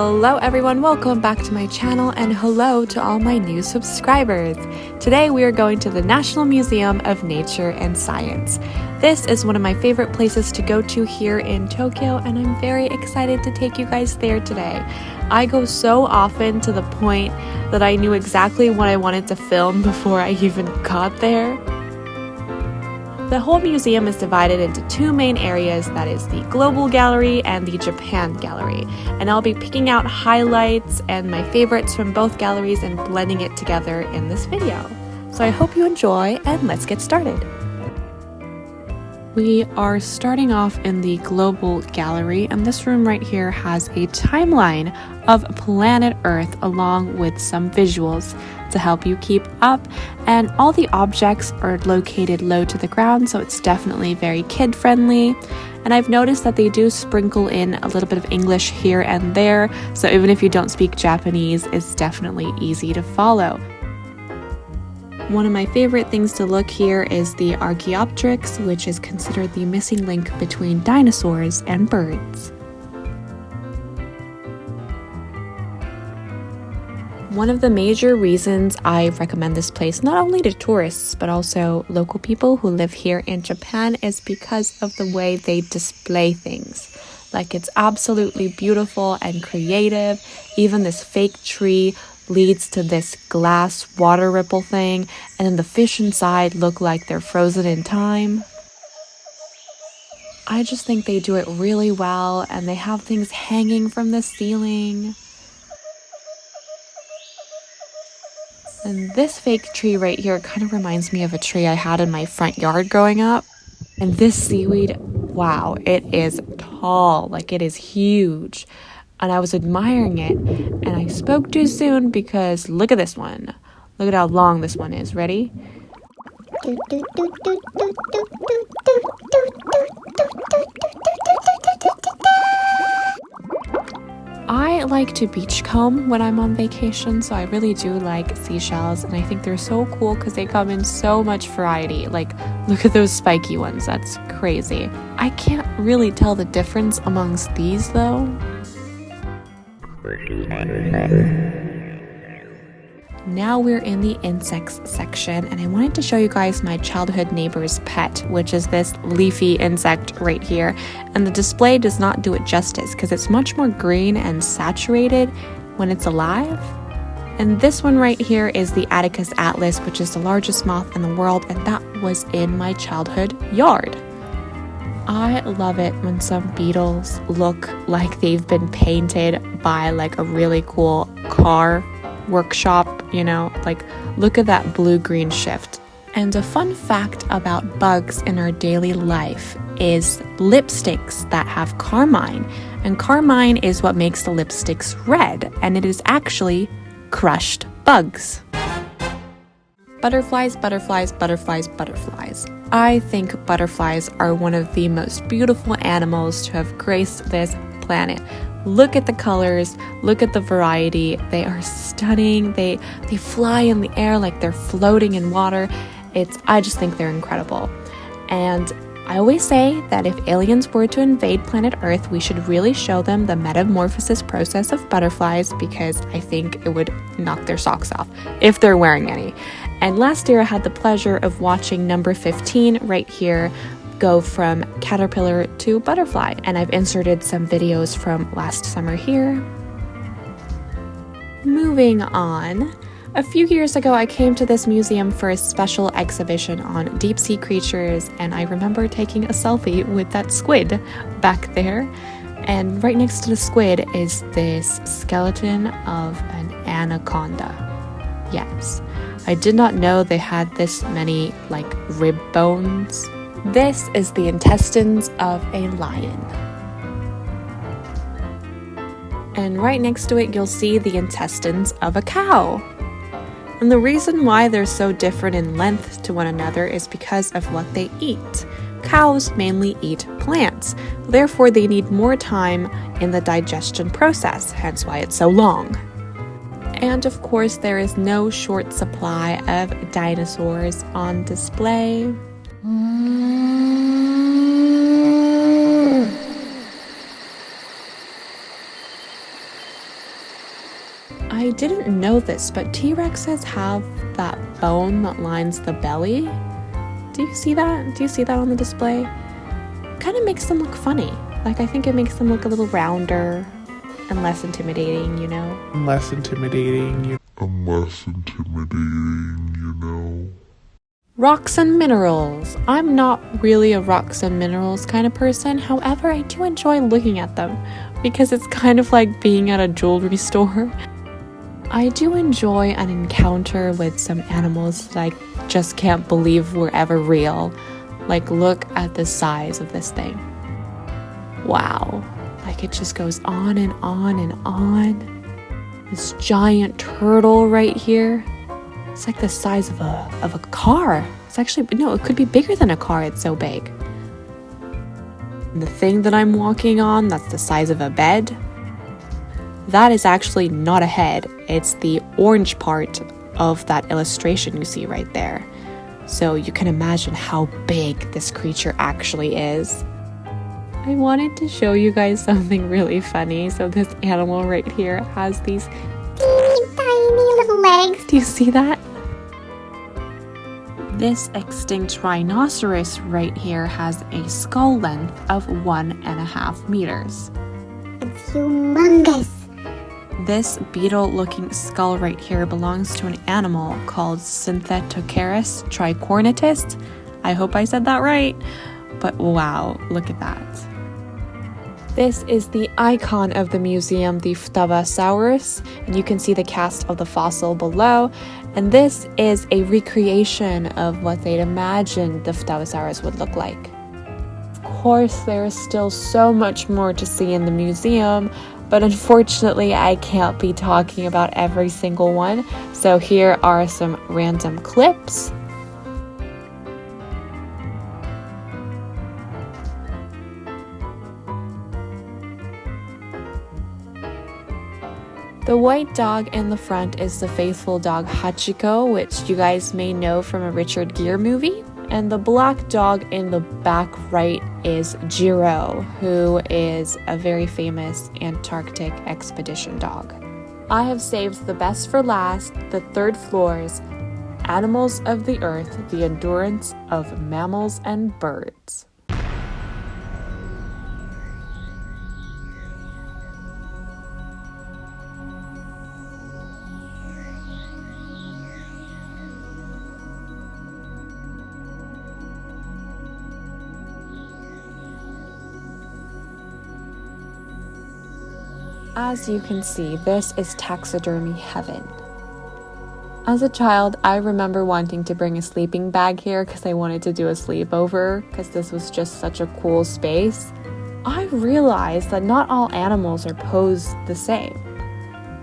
Hello everyone, welcome back to my channel and hello to all my new subscribers. Today we are going to the National Museum of Nature and Science. This is one of my favorite places to go to here in Tokyo and I'm very excited to take you guys there today. I go so often to the point that I knew exactly what I wanted to film before I even got there. The whole museum is divided into two main areas, that is the Global Gallery and the Japan Gallery. And I'll be picking out highlights and my favorites from both galleries and blending it together in this video. So I hope you enjoy and let's get started. We are starting off in the Global Gallery, and this room right here has a timeline of planet Earth along with some visuals to help you keep up, and all the objects are located low to the ground, so it's definitely very kid-friendly. And I've noticed that they do sprinkle in a little bit of English here and there, so even if you don't speak Japanese, it's definitely easy to follow. One of my favorite things to look here is the Archaeopteryx, which is considered the missing link between dinosaurs and birds. One of the major reasons I recommend this place, not only to tourists, but also local people who live here in Japan, is because of the way they display things. Like, it's absolutely beautiful and creative. Even this fake tree leads to this glass water ripple thing, and then the fish inside look like they're frozen in time. I just think they do it really well, and they have things hanging from the ceiling. And this fake tree right here kind of reminds me of a tree I had in my front yard growing up. And this seaweed, wow, it is tall, like it is huge. And I was admiring it, and I spoke too soon because look at this one. Look at how long this one is. Ready? I like to beachcomb when I'm on vacation, so I really do like seashells, and I think they're so cool because they come in so much variety. Like, look at those spiky ones, that's crazy. I can't really tell the difference amongst these though. Now we're in the insects section, and I wanted to show you guys my childhood neighbor's pet, which is this leafy insect right here. And the display does not do it justice because it's much more green and saturated when it's alive. And this one right here is the Atticus atlas, which is the largest moth in the world, and that was in my childhood yard. I love it when some beetles look like they've been painted by like a really cool car workshop, you know, like look at that blue-green shift. And a fun fact about bugs in our daily life is lipsticks that have carmine. And carmine is what makes the lipsticks red, and it is actually crushed bugs. Butterflies, butterflies, butterflies, butterflies. I think butterflies are one of the most beautiful animals to have graced this planet. Look at the colors, look at the variety. They are stunning. They fly in the air like they're floating in water. I just think they're incredible. And I always say that if aliens were to invade planet Earth, we should really show them the metamorphosis process of butterflies, because I think it would knock their socks off if they're wearing any. And last year I had the pleasure of watching number 15 right here go from caterpillar to butterfly, and I've inserted some videos from last summer here. Moving on, a few years ago I came to this museum for a special exhibition on deep sea creatures, and I remember taking a selfie with that squid back there. And right next to the squid is this skeleton of an anaconda. Yes, I did not know they had this many like rib bones. This is the intestines of a lion. And right next to it, you'll see the intestines of a cow. And the reason why they're so different in length to one another is because of what they eat. Cows mainly eat plants, therefore they need more time in the digestion process, hence why it's so long. And of course, there is no short supply of dinosaurs on display. didn't know this, but T-Rexes have that bone that lines the belly. Do you see that? Do you see that on the display? Kind of makes them look funny. Like, I think it makes them look a little rounder and less intimidating, you know? Less intimidating, Rocks and minerals. I'm not really a rocks and minerals kind of person. However, I do enjoy looking at them because it's kind of like being at a jewelry store. I do enjoy an encounter with some animals that I just can't believe were ever real. Like, look at the size of this thing. Wow. Like, it just goes on and on and on. This giant turtle right here. It's like the size of a car. It's actually, no, it could be bigger than a car, it's so big. And the thing that I'm walking on, that's the size of a bed, that is actually not a head. It's the orange part of that illustration you see right there. So you can imagine how big this creature actually is. I wanted to show you guys something really funny. So this animal right here has these tiny little legs. Do you see that? This extinct rhinoceros right here has a skull length of 1.5 meters. It's humongous. This beetle-looking skull right here belongs to an animal called Synthetocaris tricornitis. I hope I said that right, but wow, look at that. This is the icon of the museum, the Phthavosaurus, and you can see the cast of the fossil below. And this is a recreation of what they'd imagined the Phthavosaurus would look like. Of course, there is still so much more to see in the museum, but unfortunately, I can't be talking about every single one. So here are some random clips. The white dog in the front is the faithful dog Hachiko, which you guys may know from a Richard Gere movie. And the black dog in the back right is Jiro, who is a very famous Antarctic expedition dog. I have saved the best for last, the third floor's Animals of the Earth, the Endurance of Mammals and Birds. As you can see, this is taxidermy heaven. As a child, I remember wanting to bring a sleeping bag here because I wanted to do a sleepover because this was just such a cool space. I realized that not all animals are posed the same.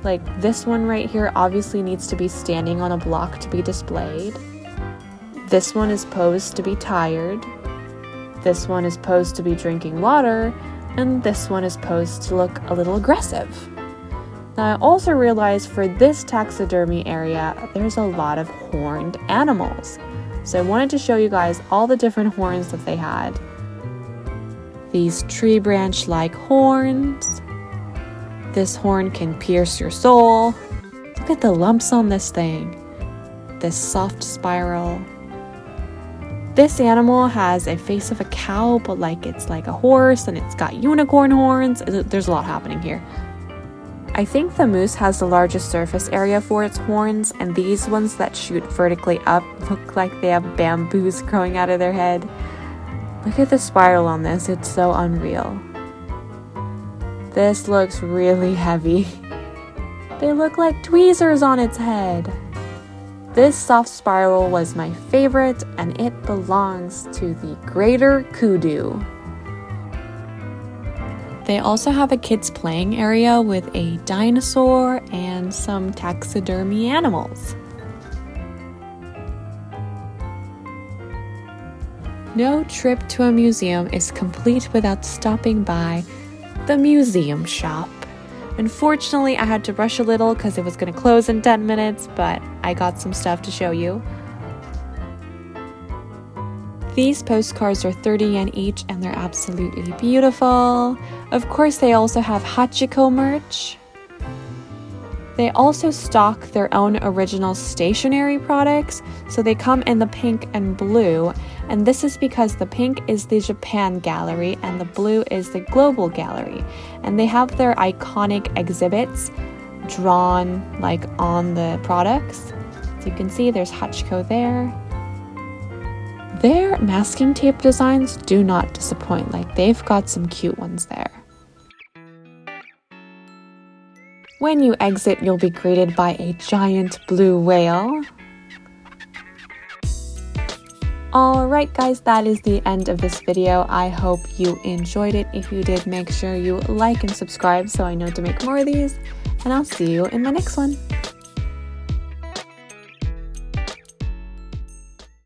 Like this one right here obviously needs to be standing on a block to be displayed. This one is posed to be tired. This one is posed to be drinking water. And this one is posed to look a little aggressive. Now I also realized for this taxidermy area, there's a lot of horned animals. So I wanted to show you guys all the different horns that they had. These tree branch-like horns. This horn can pierce your soul. Look at the lumps on this thing. This soft spiral. This animal has a face of a cow, but it's like a horse, and it's got unicorn horns. There's a lot happening here. I think the moose has the largest surface area for its horns, and these ones that shoot vertically up look like they have bamboos growing out of their head. Look at the spiral on this, it's so unreal. This looks really heavy. They look like tweezers on its head. This soft spiral was my favorite, and it belongs to the greater kudu. They also have a kids playing area with a dinosaur and some taxidermy animals. No trip to a museum is complete without stopping by the museum shop. Unfortunately, I had to rush a little because it was going to close in 10 minutes, but I got some stuff to show you. These postcards are 30 yen each, and they're absolutely beautiful. Of course, they also have Hachiko merch. They also stock their own original stationery products, so they come in the pink and blue, and this is because the pink is the Japan gallery and the blue is the global gallery, and they have their iconic exhibits drawn like on the products. So you can see there's Hachiko there. Their masking tape designs do not disappoint, like they've got some cute ones there. When you exit, you'll be greeted by a giant blue whale. Alright guys, that is the end of this video. I hope you enjoyed it. If you did, make sure you like and subscribe so I know to make more of these. And I'll see you in my next one.